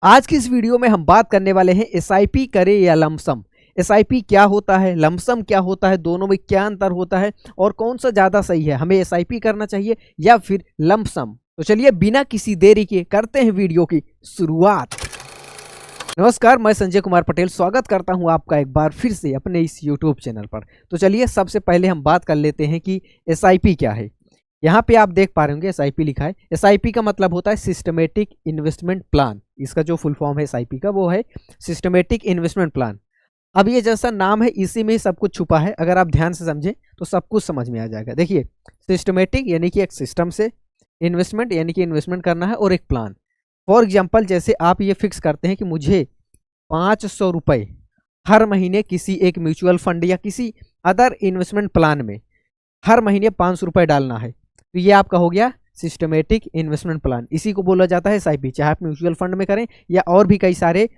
आज की इस वीडियो में हम बात करने वाले हैं एसआईपी करे या लमसम। एसआईपी क्या होता है, लमसम क्या होता है, दोनों में क्या अंतर होता है और कौन सा ज़्यादा सही है, हमें एसआईपी करना चाहिए या फिर लमसम। तो चलिए बिना किसी देरी के करते हैं वीडियो की शुरुआत। नमस्कार, मैं संजय कुमार पटेल स्वागत करता हूं आपका एक बार फिर से अपने इस यूट्यूब चैनल पर। तो चलिए सबसे पहले हम बात कर लेते हैं कि एसआईपी क्या है। यहाँ पे आप देख पा रहे होंगे एसआईपी लिखा है। एसआईपी का मतलब होता है सिस्टमेटिक इन्वेस्टमेंट प्लान। इसका जो फुल फॉर्म है एसआईपी का वो है सिस्टमेटिक इन्वेस्टमेंट प्लान। अब ये जैसा नाम है इसी में ही सब कुछ छुपा है। अगर आप ध्यान से समझें तो सब कुछ समझ में आ जाएगा। देखिए, सिस्टमेटिक यानी कि एक सिस्टम से, इन्वेस्टमेंट यानी कि इन्वेस्टमेंट करना है और एक प्लान। फॉर एग्जाम्पल, जैसे आप ये फिक्स करते हैं कि मुझे 500 रुपये हर महीने किसी एक म्यूचुअल फंड या किसी अदर इन्वेस्टमेंट प्लान में हर महीने 500 रुपये डालना है, तो ये आपका हो गया सिस्टमेटिक इन्वेस्टमेंट प्लान। इसी को बोला जाता है एसआईपी। चाहे आप म्यूचुअल फंड में करें या और भी कई सारे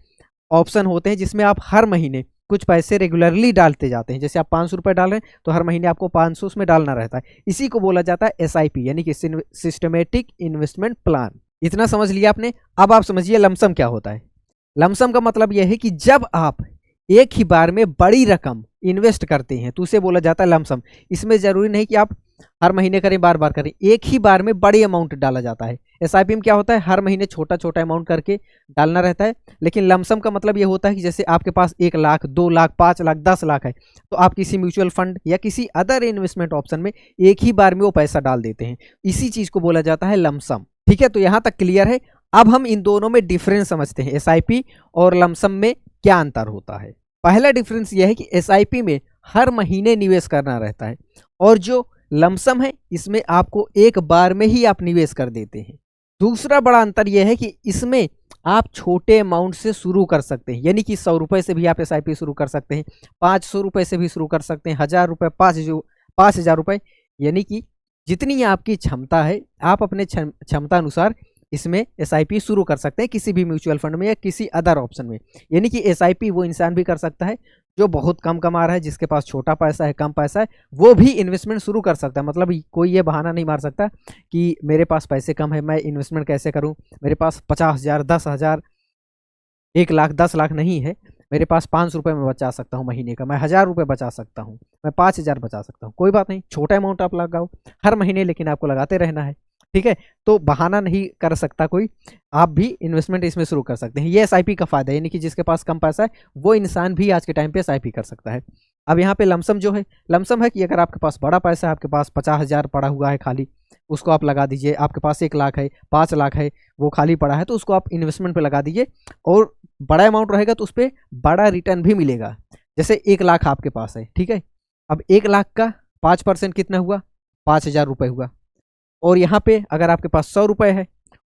ऑप्शन होते हैं जिसमें आप हर महीने कुछ पैसे रेगुलरली डालते जाते हैं। जैसे आप 500 रुपये डाल रहे हैं तो हर महीने आपको 500 उसमें डालना रहता है। इसी को बोला जाता है एसआईपी यानी कि सिस्टमेटिक इन्वेस्टमेंट प्लान। इतना समझ लिया आपने। अब आप समझिए लमसम क्या होता है। लमसम का मतलब यह है कि जब आप एक ही बार में बड़ी रकम इन्वेस्ट करते हैं तो उसे बोला जाता है लमसम। इसमें जरूरी नहीं कि आप हर महीने करें, बार बार करें, एक ही बार में बड़ी अमाउंट डाला जाता है। एसआईपी में क्या होता है, हर महीने छोटा छोटा अमाउंट करके डालना रहता है। लेकिन लमसम का मतलब ये होता है कि जैसे आपके पास 1 लाख, 2 लाख, 5 लाख, 10 लाख है तो आप किसी म्यूचुअल फंड या किसी अदर इन्वेस्टमेंट ऑप्शन में एक ही बार में वो पैसा डाल देते हैं। इसी चीज को बोला जाता है लमसम। ठीक है, तो यहाँ तक क्लियर है। अब हम इन दोनों में डिफरेंस समझते हैं, एसआईपी और लमसम में क्या अंतर होता है। पहला डिफरेंस यह है कि एसआईपी में हर महीने निवेश करना रहता है और जो लमसम है इसमें आपको एक बार में ही आप निवेश कर देते हैं। दूसरा बड़ा अंतर यह है कि इसमें आप छोटे अमाउंट से शुरू कर सकते हैं, यानी कि 100 रुपये से भी आप एसआईपी शुरू कर सकते हैं, 500 रुपये से भी शुरू कर सकते हैं, 1000 रुपये, 5000 रुपये, यानी कि जितनी आपकी क्षमता है आप अपने क्षमता अनुसार इसमें एसआईपी शुरू कर सकते हैं किसी भी म्यूचुअल फंड में या किसी अदर ऑप्शन में। यानी कि एसआईपी वो इंसान भी कर सकता है जो बहुत कम कमा रहा है, जिसके पास छोटा पैसा है, कम पैसा है, वो भी इन्वेस्टमेंट शुरू कर सकता है। मतलब कोई ये बहाना नहीं मार सकता कि मेरे पास पैसे कम है, मैं इन्वेस्टमेंट कैसे करूं, मेरे पास 50,000, 10,000, 1 लाख, 10 लाख नहीं है, मेरे पास 500 रुपये में बचा सकता हूँ महीने का, मैं 1000 रुपये बचा सकता हूँ, मैं 5000 बचा सकता हूँ। कोई बात नहीं, छोटा अमाउंट आप लगाओ हर महीने, लेकिन आपको लगाते रहना है। ठीक है, तो बहाना नहीं कर सकता कोई, आप भी इन्वेस्टमेंट इसमें शुरू कर सकते हैं। ये एसआईपी का फायदा है, यानी कि जिसके पास कम पैसा है वो इंसान भी आज के टाइम पे एसआईपी कर सकता है। अब यहाँ पे लमसम जो है, लमसम है कि अगर आपके पास बड़ा पैसा है, आपके पास 50,000 पड़ा हुआ है खाली, उसको आप लगा दीजिए। आपके पास 1 लाख है, 5 लाख है, वो खाली पड़ा है, तो उसको आप इन्वेस्टमेंट पे लगा दीजिए और बड़ा अमाउंट रहेगा तो उस पर बड़ा रिटर्न भी मिलेगा। जैसे 1 लाख आपके पास है, ठीक है, अब 1 लाख का 5% कितना हुआ, 5,000 रुपये हुआ। और यहाँ पे अगर आपके पास 100 रुपये है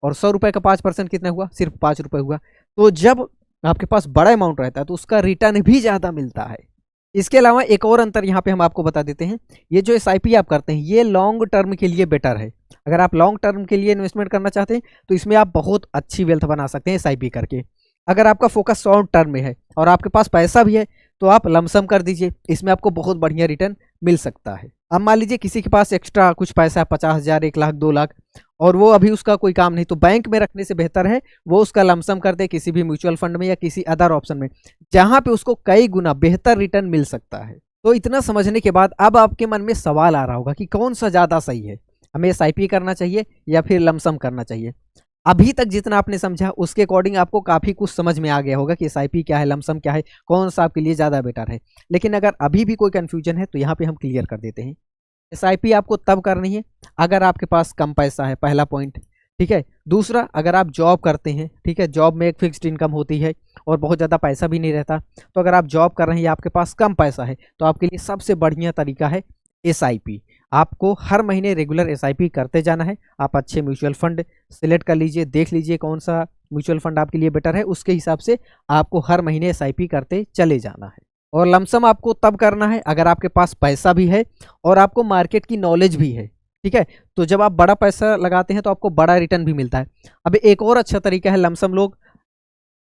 और 100 रुपये का 5% कितना हुआ, सिर्फ 5 रुपये हुआ। तो जब आपके पास बड़ा अमाउंट रहता है तो उसका रिटर्न भी ज़्यादा मिलता है। इसके अलावा एक और अंतर यहाँ पे हम आपको बता देते हैं, ये जो एसआईपी आप करते हैं ये लॉन्ग टर्म के लिए बेटर है। अगर आप लॉन्ग टर्म के लिए इन्वेस्टमेंट करना चाहते हैं तो इसमें आप बहुत अच्छी वेल्थ बना सकते हैं एसआईपी करके। अगर आपका फोकस शॉर्ट टर्म में है और आपके पास पैसा भी है तो आप लमसम कर दीजिए, इसमें आपको बहुत बढ़िया रिटर्न मिल सकता है। अब मान लीजिए किसी के पास एक्स्ट्रा कुछ पैसा है, 50,000, 1 लाख, 2 लाख, और वो अभी उसका कोई काम नहीं, तो बैंक में रखने से बेहतर है वो उसका लमसम कर दे किसी भी म्यूचुअल फंड में या किसी अदर ऑप्शन में, जहां पे उसको कई गुना बेहतर रिटर्न मिल सकता है। तो इतना समझने के बाद अब आपके मन में सवाल आ रहा होगा कि कौन सा ज़्यादा सही है, हमें एसआईपी करना चाहिए या फिर लमसम करना चाहिए। अभी तक जितना आपने समझा उसके अकॉर्डिंग आपको काफ़ी कुछ समझ में आ गया होगा कि एसआईपी क्या है, लमसम क्या है, कौन सा आपके लिए ज़्यादा बेटर है। लेकिन अगर अभी भी कोई कन्फ्यूजन है तो यहाँ पे हम क्लियर कर देते हैं। एसआईपी आपको तब करनी है अगर आपके पास कम पैसा है, पहला पॉइंट। ठीक है, दूसरा, अगर आप जॉब करते हैं, ठीक है, जॉब में एक फिक्स्ड इनकम होती है और बहुत ज़्यादा पैसा भी नहीं रहता, तो अगर आप जॉब कर रहे हैं या आपके पास कम पैसा है तो आपके लिए सबसे बढ़िया तरीका है एसआईपी। आपको हर महीने रेगुलर एसआईपी करते जाना है। आप अच्छे म्यूचुअल फंड सिलेक्ट कर लीजिए, देख लीजिए कौन सा म्यूचुअल फंड आपके लिए बेटर है, उसके हिसाब से आपको हर महीने एसआईपी करते चले जाना है। और लमसम आपको तब करना है अगर आपके पास पैसा भी है और आपको मार्केट की नॉलेज भी है। ठीक है, तो जब आप बड़ा पैसा लगाते हैं तो आपको बड़ा रिटर्न भी मिलता है। अब एक और अच्छा तरीका है, लमसम लोग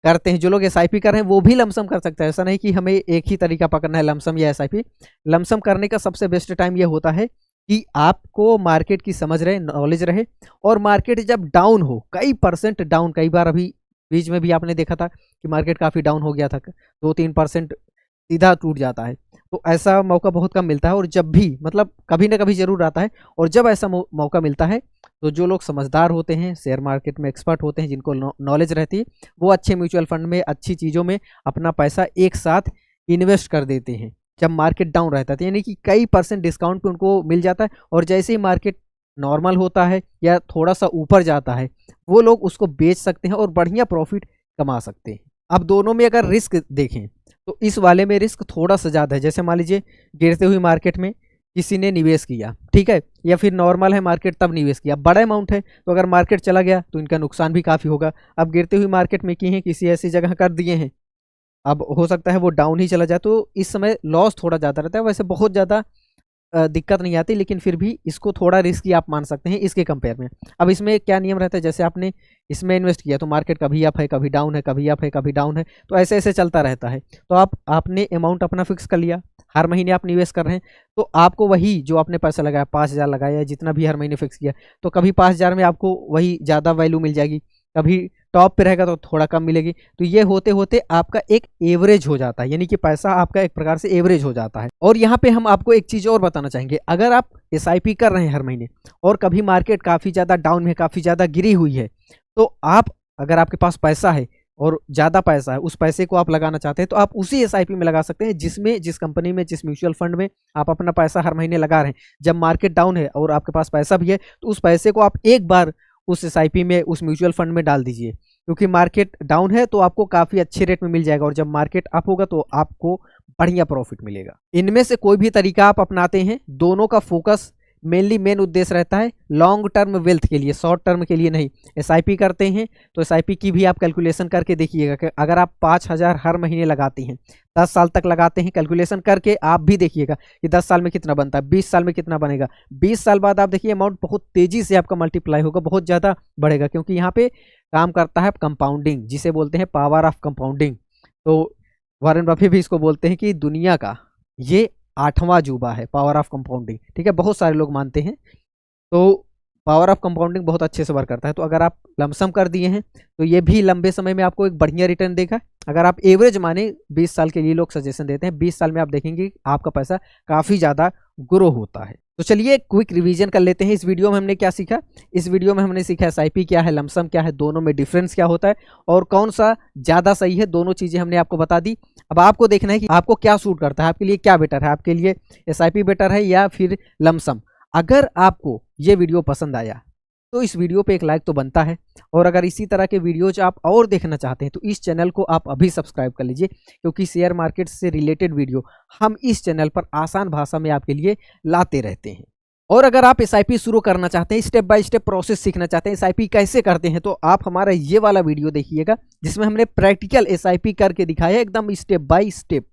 करते हैं, जो लोग एसआईपी कर रहे हैं वो भी लमसम कर सकते हैं। ऐसा नहीं कि हमें एक ही तरीका पकड़ना है, लमसम या एसआईपी। लमसम करने का सबसे बेस्ट टाइम ये होता है कि आपको मार्केट की समझ रहे, नॉलेज रहे, और मार्केट जब डाउन हो, कई परसेंट डाउन, कई बार अभी बीच में भी आपने देखा था कि मार्केट काफ़ी डाउन हो गया था, 2-3% सीधा टूट जाता है। तो ऐसा मौका बहुत कम मिलता है, और जब भी मतलब कभी ना कभी ज़रूर आता है। और जब ऐसा मौका मिलता है तो जो लोग समझदार होते हैं, शेयर मार्केट में एक्सपर्ट होते हैं, जिनको नॉलेज रहती है, वो अच्छे म्यूचुअल फंड में, अच्छी चीज़ों में अपना पैसा एक साथ इन्वेस्ट कर देते हैं जब मार्केट डाउन रहता है। यानी कि कई % डिस्काउंट पे उनको मिल जाता है, और जैसे ही मार्केट नॉर्मल होता है या थोड़ा सा ऊपर जाता है, वो लोग उसको बेच सकते हैं और बढ़िया प्रॉफिट कमा सकते हैं। अब दोनों में अगर रिस्क देखें तो इस वाले में रिस्क थोड़ा सा ज़्यादा है। जैसे मान लीजिए गिरते हुए मार्केट में किसी ने निवेश किया, ठीक है, या फिर नॉर्मल है मार्केट तब निवेश किया, बड़ा अमाउंट है, तो अगर मार्केट चला गया तो इनका नुकसान भी काफ़ी होगा। अब गिरते हुए मार्केट में किए हैं, किसी ऐसी जगह कर दिए हैं, अब हो सकता है वो डाउन ही चला जाए, तो इस समय लॉस थोड़ा ज़्यादा रहता है। वैसे बहुत ज़्यादा दिक्कत नहीं आती, लेकिन फिर भी इसको थोड़ा रिस्की आप मान सकते हैं इसके कंपेयर में। अब इसमें क्या नियम रहता है, जैसे आपने इसमें इन्वेस्ट किया तो मार्केट कभी अप है, कभी डाउन है, कभी अप है, कभी डाउन है, तो ऐसे ऐसे चलता रहता है। तो आपने अमाउंट अपना फिक्स कर लिया, हर महीने आप निवेश कर रहे हैं, तो आपको वही जो आपने पैसा लगाया, 5,000 लगाया, जितना भी हर महीने फिक्स किया, तो कभी 5,000 में आपको वही ज़्यादा वैल्यू मिल जाएगी, कभी टॉप पे रहेगा तो थोड़ा कम मिलेगी। तो ये होते होते आपका एक एवरेज हो जाता है, यानी कि पैसा आपका एक प्रकार से एवरेज हो जाता है। और यहाँ पे हम आपको एक चीज़ और बताना चाहेंगे, अगर आप SIP कर रहे हैं हर महीने और कभी मार्केट काफ़ी ज़्यादा डाउन में, काफ़ी ज़्यादा गिरी हुई है, तो आप, अगर आपके पास पैसा है और ज़्यादा पैसा है, उस पैसे को आप लगाना चाहते हैं, तो आप उसी SIP में लगा सकते हैं जिसमें, जिस कंपनी में, जिस म्यूचुअल फंड में आप अपना पैसा हर महीने लगा रहे हैं। जब मार्केट डाउन है और आपके पास पैसा भी है, तो उस पैसे को आप एक बार उस SIP में, उस म्यूचुअल फंड में डाल दीजिए, क्योंकि मार्केट डाउन है तो आपको काफ़ी अच्छे रेट में मिल जाएगा, और जब मार्केट अप होगा तो आपको बढ़िया प्रॉफिट मिलेगा। इनमें से कोई भी तरीका आप अपनाते हैं, दोनों का फोकस मेन उद्देश्य रहता है लॉन्ग टर्म वेल्थ के लिए, शॉर्ट टर्म के लिए नहीं। SIP करते हैं तो SIP की भी आप कैलकुलेशन करके देखिएगा कि अगर आप 5,000 हर महीने लगाते हैं, 10 साल तक लगाते हैं, कैलकुलेशन करके आप भी देखिएगा कि 10 साल में कितना बनता है, 20 साल में कितना बनेगा। 20 साल बाद आप देखिए अमाउंट बहुत तेज़ी से आपका मल्टीप्लाई होगा, बहुत ज़्यादा बढ़ेगा, क्योंकि यहाँ पे काम करता है कंपाउंडिंग, जिसे बोलते हैं पावर ऑफ कंपाउंडिंग। तो वॉरेन बफे भी इसको बोलते हैं कि दुनिया का ये 8वां अजूबा है, पावर ऑफ कंपाउंडिंग, ठीक है, बहुत सारे लोग मानते हैं। तो पावर ऑफ कंपाउंडिंग बहुत अच्छे से वर्क करता है। तो अगर आप लमसम कर दिए हैं तो ये भी लंबे समय में आपको एक बढ़िया रिटर्न देगा। अगर आप एवरेज माने 20 साल के लिए लोग सजेशन देते हैं, 20 साल में आप देखेंगे आपका पैसा काफ़ी ज़्यादा ग्रो होता है। तो चलिए क्विक रिवीजन कर लेते हैं। इस वीडियो में हमने क्या सीखा? इस वीडियो में हमने सीखा SIP क्या है, लमसम क्या है, दोनों में डिफरेंस क्या होता है और कौन सा ज़्यादा सही है। दोनों चीज़ें हमने आपको बता दी। अब आपको देखना है कि आपको क्या सूट करता है, आपके लिए क्या बेटर है, आपके लिए SIP बेटर है या फिर लमसम। अगर आपको ये वीडियो पसंद आया तो इस वीडियो पे एक लाइक तो बनता है, और अगर इसी तरह के वीडियोज आप और देखना चाहते हैं तो इस चैनल को आप अभी सब्सक्राइब कर लीजिए, क्योंकि शेयर मार्केट से रिलेटेड वीडियो हम इस चैनल पर आसान भाषा में आपके लिए लाते रहते हैं। और अगर आप SIP शुरू करना चाहते हैं, स्टेप बाय स्टेप प्रोसेस सीखना चाहते हैं, SIP कैसे करते हैं, तो आप हमारा ये वाला वीडियो देखिएगा जिसमें हमने प्रैक्टिकल SIP करके दिखाया है, एकदम स्टेप बाय स्टेप।